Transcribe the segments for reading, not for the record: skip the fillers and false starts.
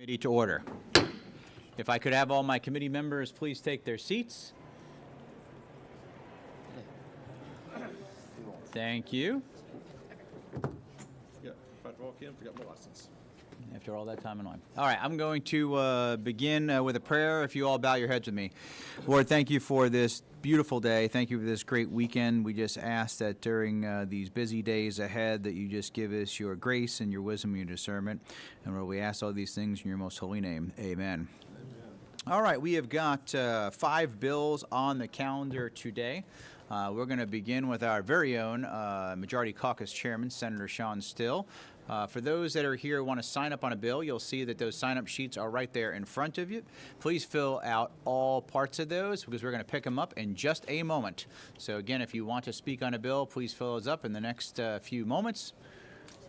Committee to order. If I could have all my committee members please take their seats. Thank you. Yeah, Pat Volkin, forgot my license. After all that time and on. All right, I'm going to begin with a prayer. If you all bow your heads with me. Lord, thank you for this beautiful day. Thank you for this great weekend. We just ask that during these busy days ahead that you just give us your grace and your wisdom and your discernment. And Lord, we ask all these things in your most holy name. Amen. All right, we have got 5 bills on the calendar today. We're going to begin with our very own Majority Caucus Chairman, Senator Shawn Still. For those that are here who want to sign up on a bill, you'll see that those sign-up sheets are right there in front of you. Please fill out all parts of those because we're going to pick them up in just a moment. So again, if you want to speak on a bill, please fill those up in the next few moments.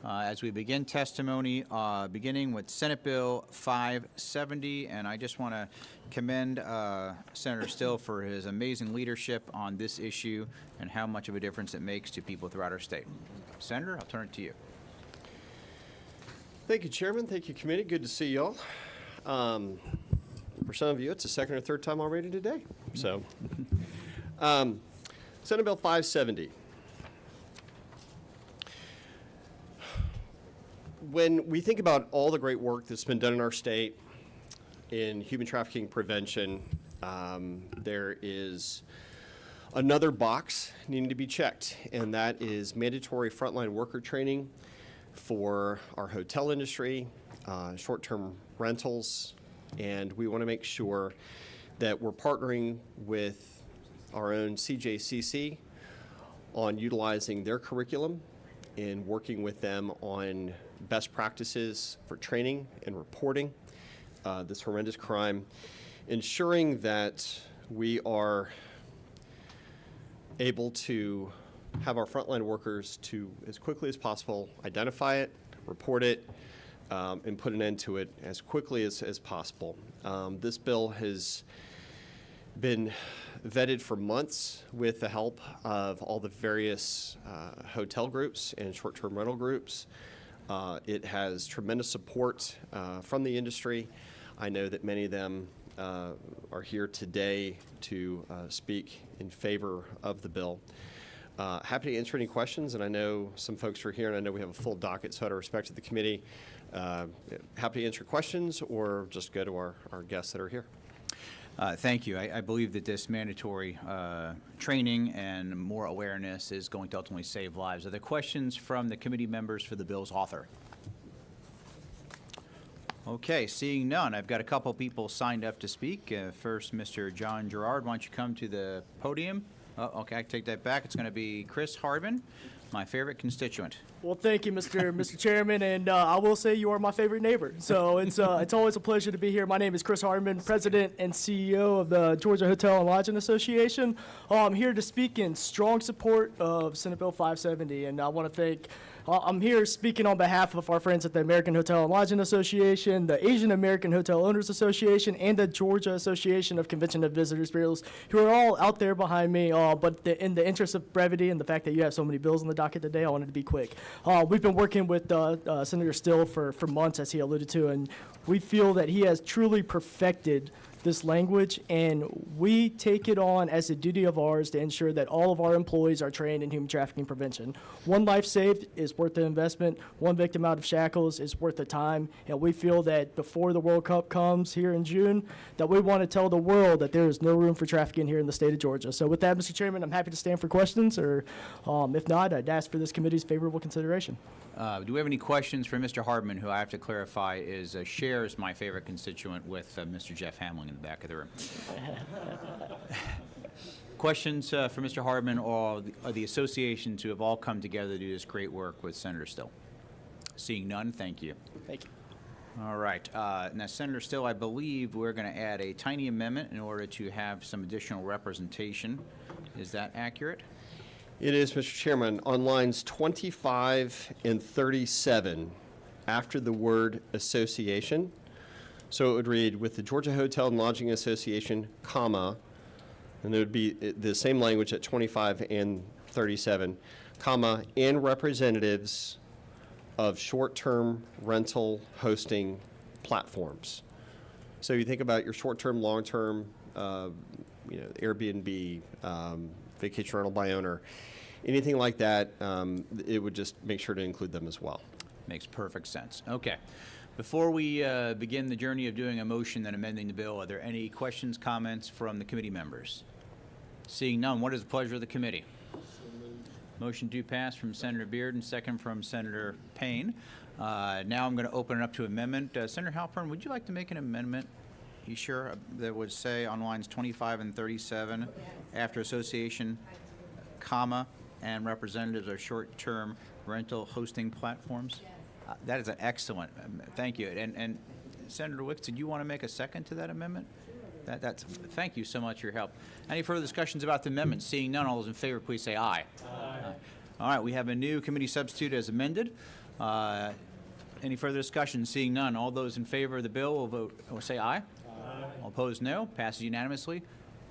As we begin testimony, beginning with Senate Bill 570, and I just want to commend Senator Still for his amazing leadership on this issue and how much of a difference it makes to people throughout our state. Senator, I'll turn it to you. Thank you, Chairman. Thank you, Committee. Good to see y'all. For some of you, it's the second or third time already today. So, Senate Bill 570. When we think about all the great work that's been done in our state in human trafficking prevention, there is another box needing to be checked, and that is mandatory frontline worker training for our hotel industry, short-term rentals, and we want to make sure that we're partnering with our own CJCC on utilizing their curriculum and working with them on best practices for training and reporting this horrendous crime, ensuring that we are able to have our frontline workers to, as quickly as possible, identify it, report it, and put an end to it as quickly as possible. This bill has been vetted for months with the help of all the various hotel groups and short-term rental groups. It has tremendous support from the industry. I know that many of them are here today to speak in favor of the bill. Happy to answer any questions, and I know some folks are here, and I know we have a full docket, so out of respect to the committee, happy to answer questions or just go to our guests that are here. Thank you. I believe that this mandatory training and more awareness is going to ultimately save lives. Are there questions from the committee members for the bill's author? Okay, seeing none, I've got a couple people signed up to speak. First, Mr. John Gerard, why don't you come to the podium? Oh, okay, I take that back. It's going to be Chris Hardman, my favorite constituent. Well, thank you, Mr. Chairman, and I will say you are my favorite neighbor. So it's always a pleasure to be here. My name is Chris Hardman, President and CEO of the Georgia Hotel and Lodging Association. I'm here to speak in strong support of Senate Bill 570, and I want to thank. I'm here speaking on behalf of our friends at the American Hotel and Lodging Association, the Asian American Hotel Owners Association, and the Georgia Association of Convention and Visitors Bureaus, who are all out there behind me. But in the interest of brevity and the fact that you have so many bills on the docket today, I wanted to be quick. We've been working with Senator Still for months, as he alluded to, and we feel that he has truly perfected this language, and we take it on as a duty of ours to ensure that all of our employees are trained in human trafficking prevention. One life saved is worth the investment. One victim out of shackles is worth the time, and we feel that before the World Cup comes here in June, that we want to tell the world that there is no room for trafficking here in the state of Georgia. So with that, Mr. Chairman, I'm happy to stand for questions, or if not, I'd ask for this committee's favorable consideration. Do we have any questions for Mr. Hardman, who I have to clarify shares my favorite constituent with Mr. Jeff Hamling in the back of the room? Questions for Mr. Hardman or the associations who have all come together to do this great work with Senator Still? Seeing none, thank you. Thank you. All right. Now, Senator Still, I believe we're going to add a tiny amendment in order to have some additional representation. Is that accurate? It is, Mr. Chairman. On lines 25 and 37, after the word association, so it would read, with the Georgia Hotel and Lodging Association, comma, and it would be the same language at 25 and 37, comma, and representatives of short-term rental hosting platforms. So you think about your short-term, long-term, Airbnb, vacation rental by owner, anything like that, it would just make sure to include them as well. Makes perfect sense. Okay. Before we begin the journey of doing a motion and amending the bill, are there any questions, comments from the committee members? Seeing none, what is the pleasure of the committee? Motion to pass from Senator Bearden, second from Senator Payne. Now I'm going to open it up to amendment. Senator Halpern, would you like to make an amendment? You sure? That would say on lines 25 and 37, after association, comma, and representatives of short-term rental hosting platforms? That is an excellent, thank you. And Senator Wicks, did you want to make a second to that amendment? Thank you so much for your help. Any further discussions about the amendment? Seeing none, all those in favor, please say aye. Aye. All right, we have a new committee substitute as amended. Any further discussion? Seeing none, all those in favor of the bill will say aye. Aye. All opposed, no. Passes unanimously.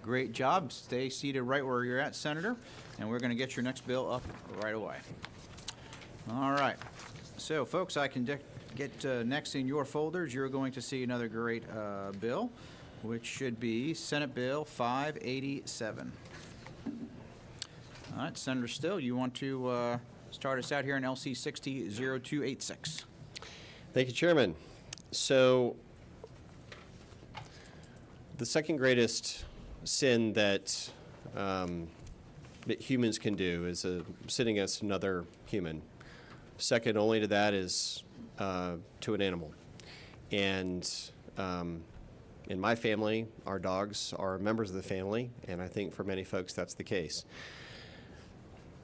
Great job. Stay seated right where you're at, Senator, and we're going to get your next bill up right away. All right. So, folks, I can get next in your folders. You're going to see another great bill, which should be Senate Bill 587. All right, Senator Still, you want to start us out here in LC 60-0286. Thank you, Chairman. So the second greatest sin that humans can do is sinning against another human. Second only to that is to an animal. And in my family, our dogs are members of the family, and I think for many folks that's the case.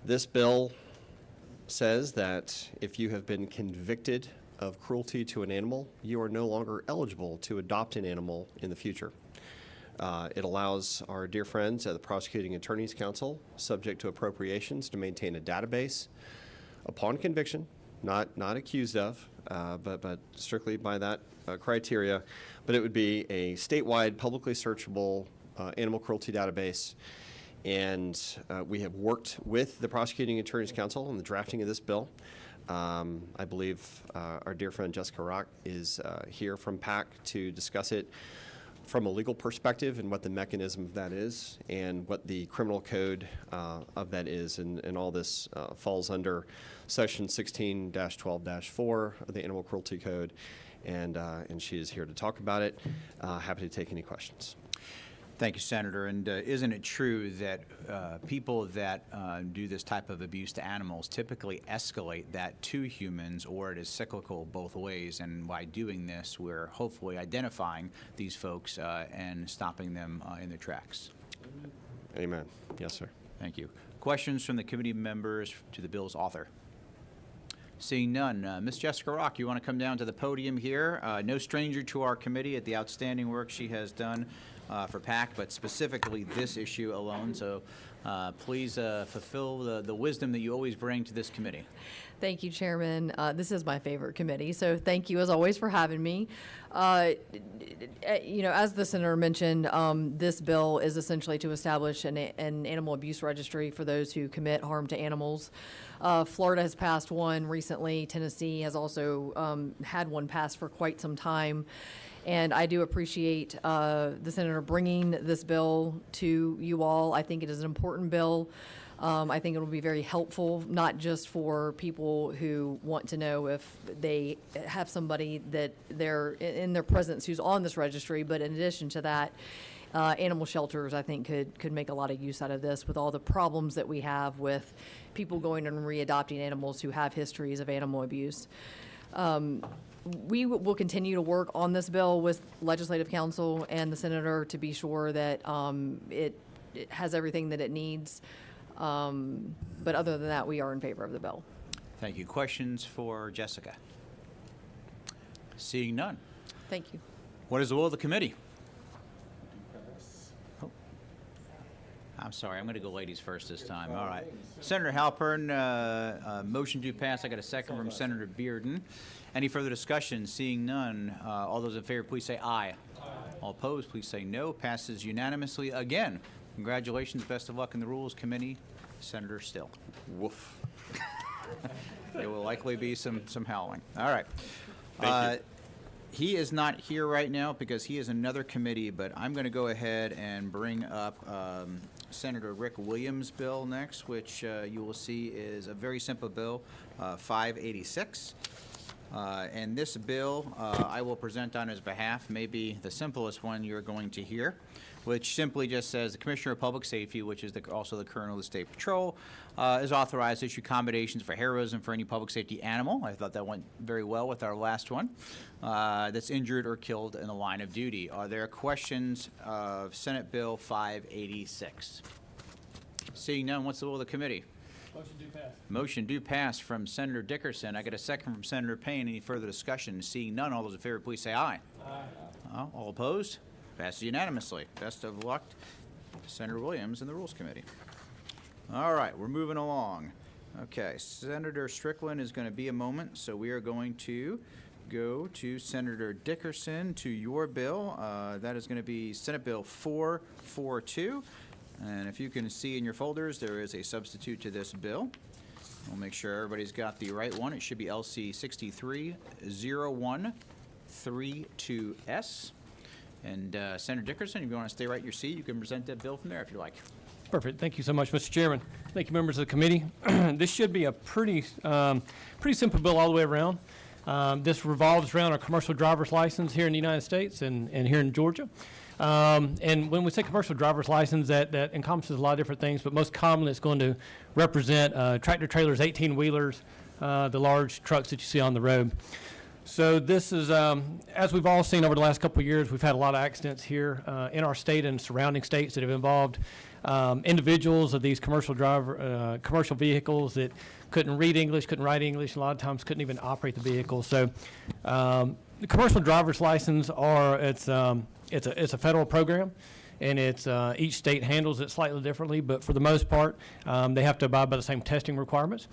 This bill says that if you have been convicted of cruelty to an animal, you are no longer eligible to adopt an animal in the future. It allows our dear friends at the Prosecuting Attorneys Council, subject to appropriations, to maintain a database upon conviction, not accused of, but strictly by that criteria. But it would be a statewide, publicly searchable animal cruelty database. And we have worked with the Prosecuting Attorneys Council on the drafting of this bill. I believe our dear friend Jessica Rock is here from PAC to discuss it from a legal perspective and what the mechanism of that is and what the criminal code of that is. And all this falls under Section 16-12-4 of the Animal Cruelty Code. And she is here to talk about it. Happy to take any questions. Thank you, Senator. And isn't it true that people that do this type of abuse to animals typically escalate that to humans, or it is cyclical both ways? And by doing this, we're hopefully identifying these folks and stopping them in their tracks. Amen. Yes, sir. Thank you. Questions from the committee members to the bill's author? Seeing none, Ms. Jessica Rock, you want to come down to the podium here? No stranger to our committee at the outstanding work she has done for PAC, but specifically this issue alone. So please fulfill the wisdom that you always bring to this committee. Thank you, Chairman. This is my favorite committee, so thank you as always for having me. As the Senator mentioned, this bill is essentially to establish an animal abuse registry for those who commit harm to animals. Florida has passed one recently. Tennessee has also had one passed for quite some time. And I do appreciate the Senator bringing this bill to you all. I think it is an important bill. I think it will be very helpful, not just for people who want to know if they have somebody that they're in their presence who's on this registry, but in addition to that, animal shelters, I think, could make a lot of use out of this with all the problems that we have with people going and readopting animals who have histories of animal abuse. We will continue to work on this bill with Legislative Council and the Senator to be sure that it has everything that it needs. But other than that, we are in favor of the bill. Thank you. Questions for Jessica? Seeing none. Thank you. What is the will of the committee? Oh. I'm sorry. I'm going to go ladies first this time. All right. Senator Halpern, motion to pass. I got a second from Senator Bearden. Any further discussion? Seeing none. All those in favor, please say aye. Aye. All opposed, please say no. Passes unanimously again. Congratulations. Best of luck in the Rules Committee, Senator Still. Woof. There will likely be some howling. All right. Thank you. He is not here right now because he is another committee, but I'm going to go ahead and bring up Senator Rick Williams' bill next, which you will see is a very simple bill, 586. And this bill I will present on his behalf, may be the simplest one you're going to hear, which simply just says the Commissioner of Public Safety, which is also the Colonel of the State Patrol, is authorized to issue accommodations for heroism for any public safety animal. I thought that went very well with our last one, that's injured or killed in the line of duty. Are there questions of Senate Bill 586? Seeing none, what's the will of the committee? Motion do pass. Motion do pass from Senator Dickerson. I get a second from Senator Payne. Any further discussion? Seeing none, all those in favor, please say aye. Aye. All opposed? Passes unanimously. Best of luck to Senator Williams and the Rules Committee. All right, we're moving along. Okay, Senator Strickland is going to be a moment, so we are going to go to Senator Dickerson to your bill. That is going to be Senate Bill 442. And if you can see in your folders, there is a substitute to this bill. We'll make sure everybody's got the right one. It should be LC 630132S. And Senator Dickerson, if you want to stay right in your seat, you can present that bill from there if you like. Perfect. Thank you so much, Mr. Chairman. Thank you, members of the committee. This should be a pretty simple bill all the way around. This revolves around a commercial driver's license here in the United States and here in Georgia. And when we say commercial driver's license, that encompasses a lot of different things, but most commonly it's going to represent tractor trailers, 18-wheelers, the large trucks that you see on the road. So this is, as we've all seen over the last couple of years, we've had a lot of accidents here in our state and surrounding states that have involved individuals of these commercial vehicles that couldn't read English, couldn't write English, and a lot of times couldn't even operate the vehicle. So the commercial driver's license it's a federal program, and it's each state handles it slightly differently, but for the most part, they have to abide by the same testing requirements.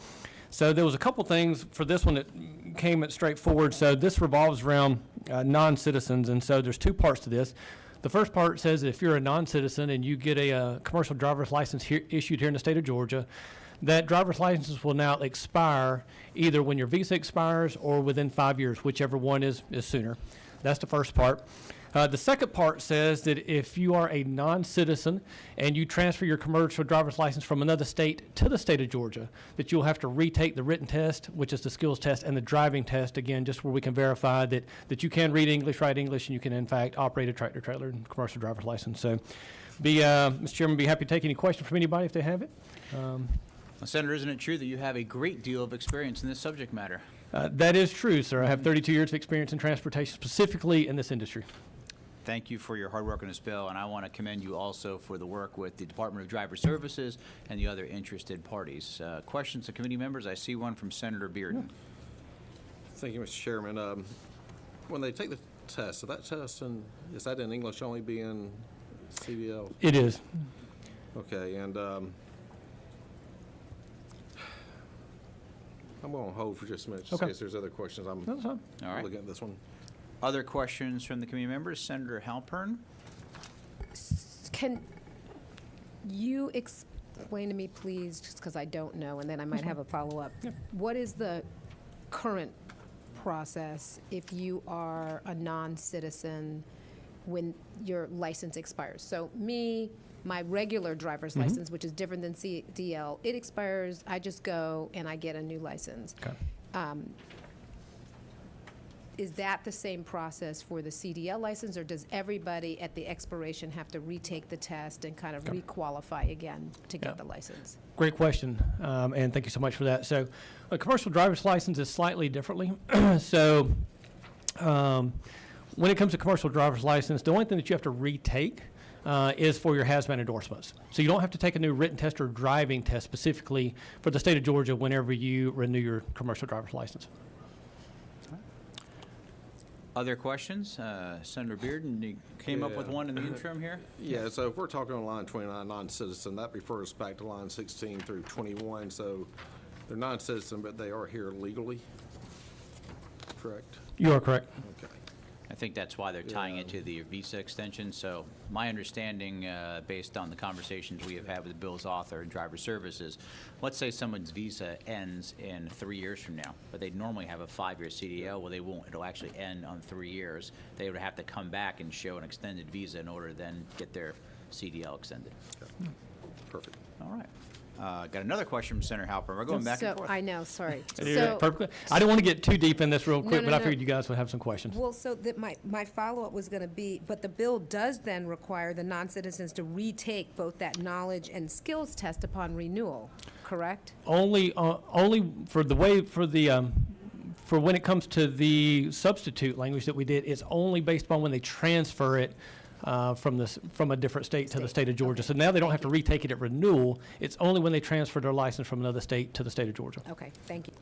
So there was a couple things for this one that came straightforward. So this revolves around non-citizens, and so there's two parts to this. The first part says that if you're a non-citizen and you get a commercial driver's license issued here in the state of Georgia, that driver's license will now expire either when your visa expires or within 5 years, whichever one is sooner. That's the first part. The second part says that if you are a non-citizen and you transfer your commercial driver's license from another state to the state of Georgia, that you'll have to retake the written test, which is the skills test, and the driving test, again, just where we can verify that you can read English, write English, and you can, in fact, operate a tractor trailer and commercial driver's license. So, Mr. Chairman, be happy to take any questions from anybody if they have it. Well, Senator, isn't it true that you have a great deal of experience in this subject matter? That is true, sir. I have 32 years of experience in transportation, specifically in this industry. Thank you for your hard work on this bill, and I want to commend you also for the work with the Department of Driver Services and the other interested parties. Questions of committee members? I see one from Senator Bearden. Thank you, Mr. Chairman. When they take the test, is that in English only, being CDL? It is. Okay, and I'm going to hold for just a minute, just in Okay. case there's other questions. That's fine. All right. looking at this one. Other questions from the committee members? Senator Halpern? Can you explain to me, please, just because I don't know, and then I might have a follow-up? What is the current process if you are a non-citizen when your license expires? So my regular driver's license, which is different than CDL, it expires, I just go and I get a new license. Okay. Is that the same process for the CDL license, or does everybody at the expiration have to retake the test and kind of requalify again to get Yeah. the license? Great question, and thank you so much for that. So a commercial driver's license is slightly differently. So when it comes to commercial driver's license, the only thing that you have to retake is for your hazmat endorsements. So you don't have to take a new written test or driving test specifically for the state of Georgia whenever you renew your commercial driver's license. Other questions? Senator Bearden, you came up with Yeah. one in the interim here? Yeah, so if we're talking on line 29, non-citizen, that refers back to line 16 through 21. So they're non-citizen, but they are here legally, correct? You are correct. Okay. I think that's why they're tying it to the visa extension. So my understanding, based on the conversations we have had with the bill's author and driver services, let's say someone's visa ends in 3 years from now, but they'd normally have a 5-year CDL. Well, they won't. It'll actually end on 3 years. They would have to come back and show an extended visa in order to then get their CDL extended. Perfect. All right. Got another question from Senator Halpern. We're going back and forth. I know, sorry. Yeah, So, perfectly. I didn't want to get too deep in this real quick, no, but I no. figured you guys would have some questions. well, so that my follow-up was going to be, but the bill does then require the non-citizens to retake both that knowledge and skills test upon renewal, correct? Only for the way, for when it comes to the substitute language that we did, it's only based upon when they transfer it from a different state to the state of Georgia. Okay. So now they don't have to retake it at renewal. It's only when they transfer their license from another state to the state of Georgia. Okay, thank you.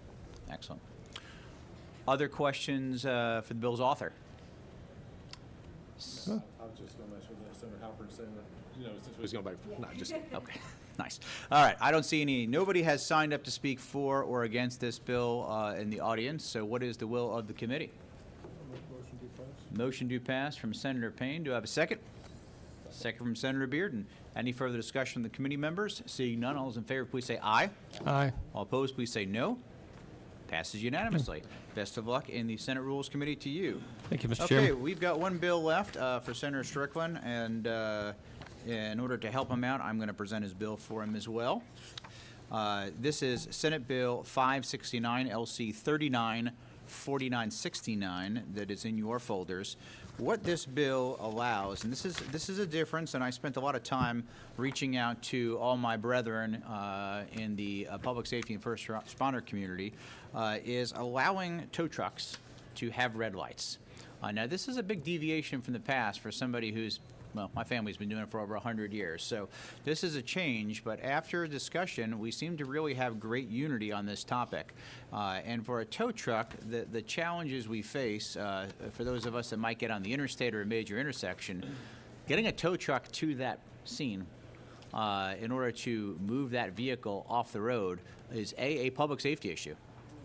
Excellent. Other questions for the bill's author? I was just going to mess with Senator Halpern saying that, since we was going back, no, just. Okay, nice. All right, I don't see any, nobody has signed up to speak for or against this bill in the audience, so what is the will of the committee? Motion to pass from Senator Payne. Do I have a second? Second from Senator Bearden. Any further discussion from the committee members? Seeing none, all those in favor, please say aye. Aye. All opposed, please say no. Passes unanimously. Best of luck in the Senate Rules Committee to you. Thank you, Mr. Okay, Chairman. we've got one bill left for Senator Strickland, and in order to help him out, I'm going to present his bill for him as well. This is Senate Bill 569, LC 394969, that is in your folders. What this bill allows, and this is a difference, and I spent a lot of time reaching out to all my brethren in the public safety and first responder community, is allowing tow trucks to have red lights. Now, this is a big deviation from the past for somebody who's, well, my family's been doing it for over 100 years. So this is a change, but after discussion, we seem to really have great unity on this topic. And for a tow truck, the challenges we face, for those of us that might get on the interstate or a major intersection, getting a tow truck to that scene in order to move that vehicle off the road is a public safety issue.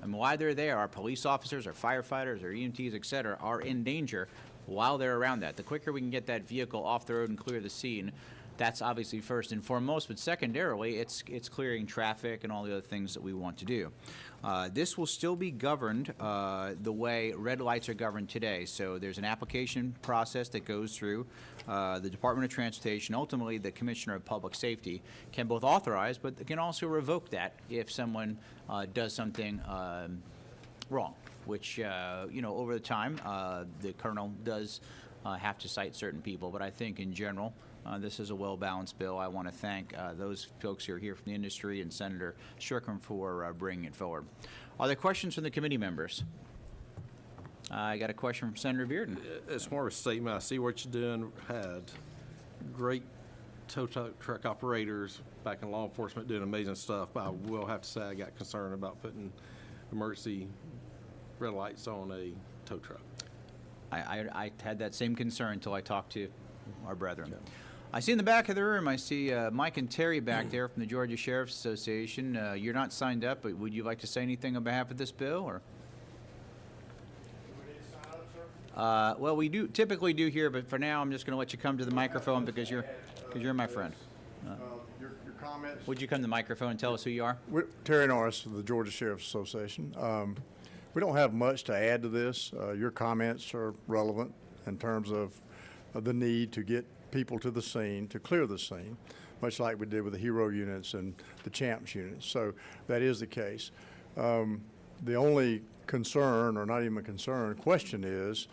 And while they're there, our police officers, our firefighters, our EMTs, et cetera, are in danger while they're around that. The quicker we can get that vehicle off the road and clear the scene, that's obviously first and foremost, but secondarily, it's clearing traffic and all the other things that we want to do. This will still be governed the way red lights are governed today. So there's an application process that goes through the Department of Transportation. Ultimately, the Commissioner of Public Safety can both authorize, but can also revoke that if someone does something wrong, which, over the time, the colonel does have to cite certain people. But I think in general, this is a well-balanced bill. I want to thank those folks who are here from the industry and Senator Strickland for bringing it forward. Are there questions from the committee members? I got a question from Senator Bearden. It's more of a statement. I see what you're doing. Had great tow truck operators back in law enforcement doing amazing stuff, but I will have to say I got concerned about putting emergency red lights on a tow truck. I had that same concern until I talked to our brethren. I see in the back of the room, I see Mike and Terry back there from the Georgia Sheriff's Association. You're not signed up, but would you like to say anything on behalf of this bill, or? Well, we do typically do here, but for now, I'm just going to let you come to the microphone because you're my friend. Your comments? Would you come to the microphone and tell us who you are? Terry Norris of the Georgia Sheriff's Association. We don't have much to add to this. Your comments are relevant in terms of the need to get people to the scene, to clear the scene, much like we did with the HERO units and the CHAMPS units. So that is the case. The only concern, or not even a concern, question is,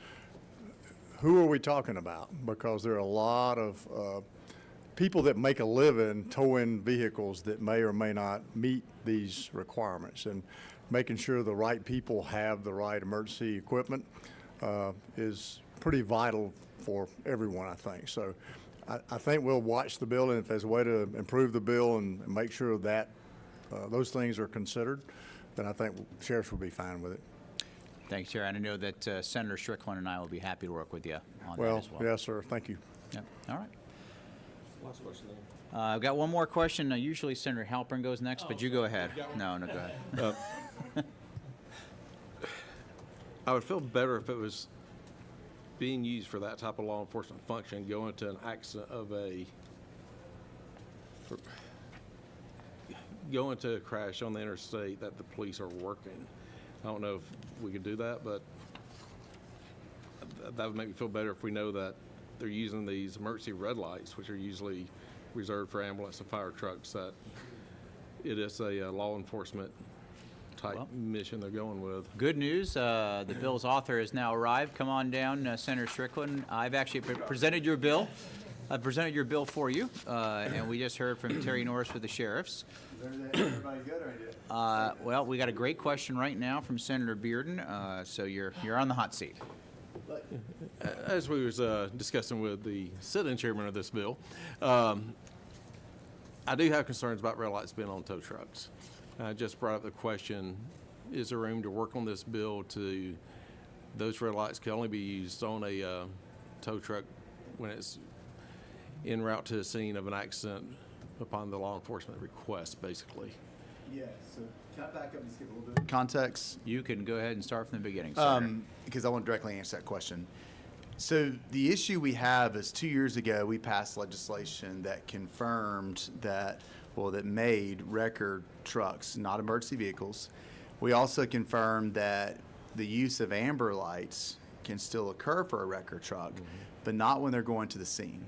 who are we talking about? Because there are a lot of people that make a living towing vehicles that may or may not meet these requirements. And making sure the right people have the right emergency equipment is pretty vital for everyone, I think. So I think we'll watch the bill, and if there's a way to improve the bill and make sure that those things are considered, then I think sheriffs will be fine with it. Thanks, Chair. And I know that Senator Strickland and I will be happy to work with you on that Well, as well. yes, sir. Thank you. Yep. All right. Last question then. I've got one more question. Usually Senator Halpern goes next, but you go ahead. No, go ahead. I would feel better if it was being used for that type of law enforcement function go into an accident of go into a crash on the interstate that the police are working. I don't know if we could do that, but that would make me feel better if we know that they're using these emergency red lights, which are usually reserved for ambulance and fire trucks, that it is a law enforcement type Well. mission they're going with. Good news, the bill's author has now arrived. Come on down, Senator Strickland. I've actually presented your bill. I presented your bill for you, and we just heard from Terry Norris with the sheriffs. Everybody good or Well, we got a great question right now from Senator Bearden, so you're on the hot seat. As we was discussing with the sit-in chairman of this bill, I do have concerns about red lights being on tow trucks. I just brought up the question, is there room to work on this bill to, those red lights can only be used on a tow truck when it's en route to the scene of an accident upon the law enforcement request, basically. Yeah, so can I back up and just give a little bit of context? You can go ahead and start from the beginning, Senator. Because I want to directly answer that question. So the issue we have is 2 years ago, we passed legislation that confirmed that, well, that made wrecker trucks not emergency vehicles. We also confirmed that the use of amber lights can still occur for a wrecker truck, but not when they're going to the scene.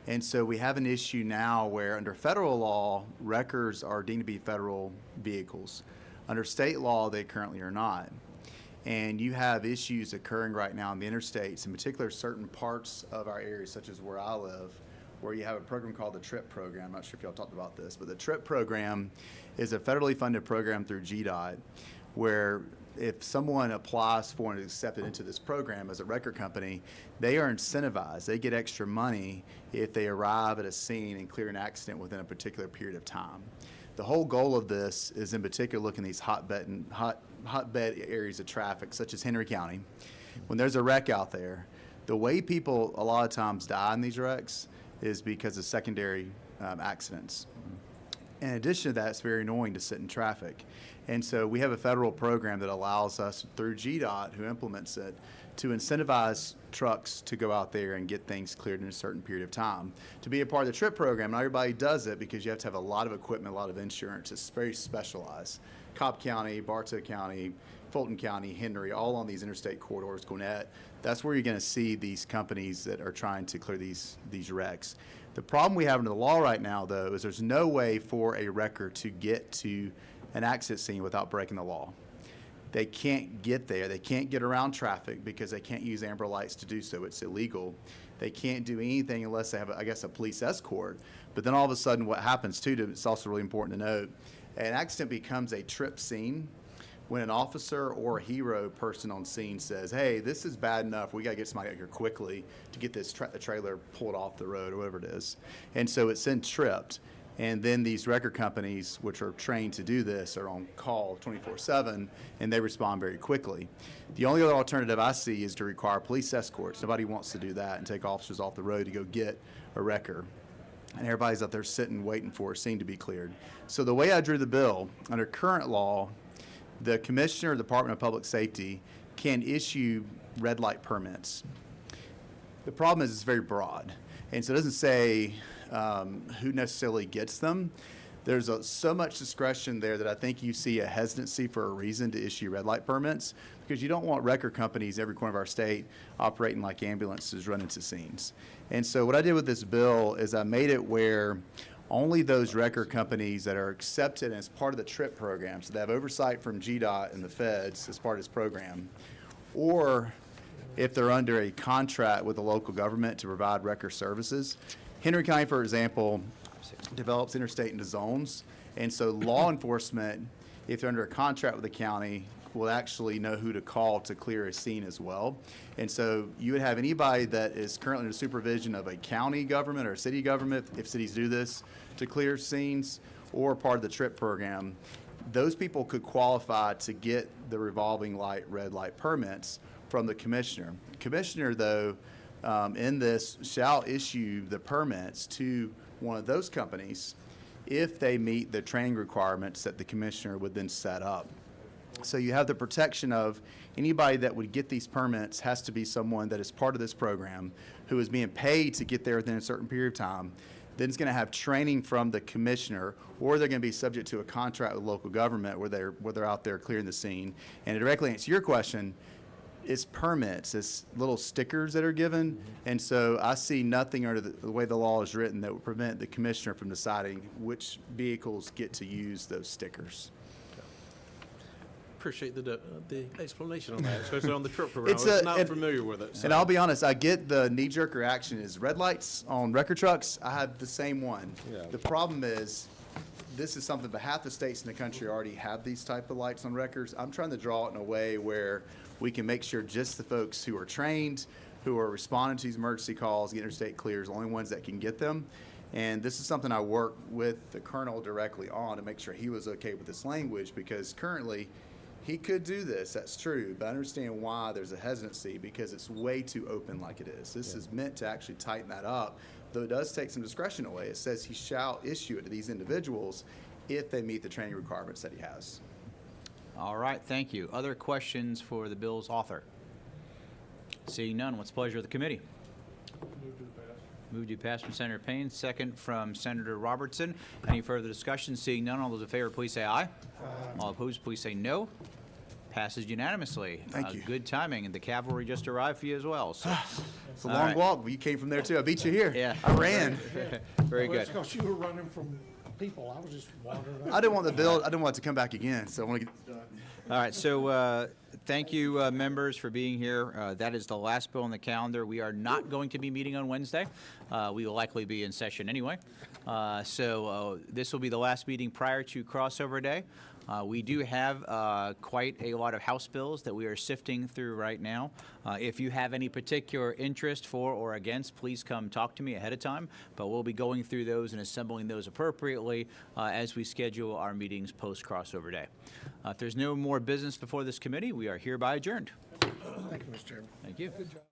And so we have an issue now where under federal law, wreckers are deemed to be federal vehicles. Under state law, they currently are not. And you have issues occurring right now on the interstates, in particular certain parts of our area, such as where I live, where you have a program called the TRIP program. I'm not sure if y'all talked about this, but the TRIP program is a federally funded program through GDOT, where if someone applies for and is accepted into this program as a wrecker company, they are incentivized. They get extra money if they arrive at a scene and clear an accident within a particular period of time. The whole goal of this is in particular looking at these hotbed areas of traffic, such as Henry County. When there's a wreck out there, the way people a lot of times die in these wrecks is because of secondary accidents. In addition to that, it's very annoying to sit in traffic. And so we have a federal program that allows us, through GDOT, who implements it, to incentivize trucks to go out there and get things cleared in a certain period of time. To be a part of the TRIP program, not everybody does it because you have to have a lot of equipment, a lot of insurance. It's very specialized. Cobb County, Bartow County, Fulton County, Henry, all on these interstate corridors, Gwinnett. That's where you're going to see these companies that are trying to clear these wrecks. The problem we have under the law right now, though, is there's no way for a wrecker to get to an accident scene without breaking the law. They can't get there. They can't get around traffic because they can't use amber lights to do so. It's illegal. They can't do anything unless they have, a police escort. But then all of a sudden what happens, too, it's also really important to note, an accident becomes a trip scene when an officer or a hero person on scene says, hey, this is bad enough. We got to get somebody out here quickly to get this trailer pulled off the road or whatever it is. And so it's then tripped. And then these wrecker companies, which are trained to do this, are on call 24/7, and they respond very quickly. The only other alternative I see is to require police escorts. Nobody wants to do that and take officers off the road to go get a wrecker. And everybody's out there sitting, waiting for a scene to be cleared. So the way I drew the bill, under current law, the Commissioner of the Department of Public Safety can issue red light permits. The problem is it's very broad. And so it doesn't say who necessarily gets them. There's so much discretion there that I think you see a hesitancy for a reason to issue red light permits, because you don't want wrecker companies every corner of our state operating like ambulances running to scenes. And so what I did with this bill is I made it where only those wrecker companies that are accepted as part of the TRIP program, so they have oversight from GDOT and the feds as part of this program, or if they're under a contract with a local government to provide wrecker services. Henry County, for example, develops interstate into zones, and so law enforcement, if they're under a contract with the county, will actually know who to call to clear a scene as well. And so you would have anybody that is currently under supervision of a county government or a city government, if cities do this, to clear scenes, or part of the TRIP program. Those people could qualify to get the revolving light, red light permits from the commissioner. The commissioner, though, in this shall issue the permits to one of those companies if they meet the training requirements that the commissioner would then set up. So you have the protection of anybody that would get these permits has to be someone that is part of this program, who is being paid to get there within a certain period of time, then is going to have training from the commissioner, or they're going to be subject to a contract with local government where they're out there clearing the scene. And to directly answer your question, it's permits, it's little stickers that are given. And so I see nothing under the way the law is written that would prevent the commissioner from deciding which vehicles get to use those stickers. Appreciate the explanation on that, especially on the truck program. I It's was a- not and- familiar with it. And I'll be honest, I get the knee-jerk reaction is red lights on record trucks. I have the same one. Yeah. The problem is, this is something, but half the states in the country already have these type of lights on records. I'm trying to draw it in a way where we can make sure just the folks who are trained, who are responding to these emergency calls, get interstate clears, the only ones that can get them. And this is something I worked with the colonel directly on to make sure he was okay with this language, because currently, he could do this, that's true, but I understand why there's a hesitancy, because it's way too open like it is. This is meant to actually tighten that up, though it does take some discretion away. It says he shall issue it to these individuals if they meet the training requirements that he has. All right, thank you. Other questions for the bill's author? Seeing none, what's the pleasure of the committee? Move to pass from Senator Payne, second from Senator Robertson. Any further discussion? Seeing none, all those in favor, please say aye. All opposed, please say no. Passes unanimously. Thank you. Good timing, and the cavalry just arrived for you as well, so. It's a All long right. walk, but you came from there too. I beat you here. Yeah. I ran. Very Well, good. that's because you were running from people. I was just wandering. I didn't want the bill, I didn't want it to come back again, so I want to get this done. All right, so thank you, members, for being here. That is the last bill on the calendar. We are not going to be meeting on Wednesday. We will likely be in session anyway. So this will be the last meeting prior to crossover day. We do have quite a lot of House bills that we are sifting through right now. If you have any particular interest for or against, please come talk to me ahead of time. But we'll be going through those and assembling those appropriately as we schedule our meetings post-crossover day. If there's no more business before this committee, we are hereby adjourned. Thank you, Mr. Chairman. Thank you. Good job.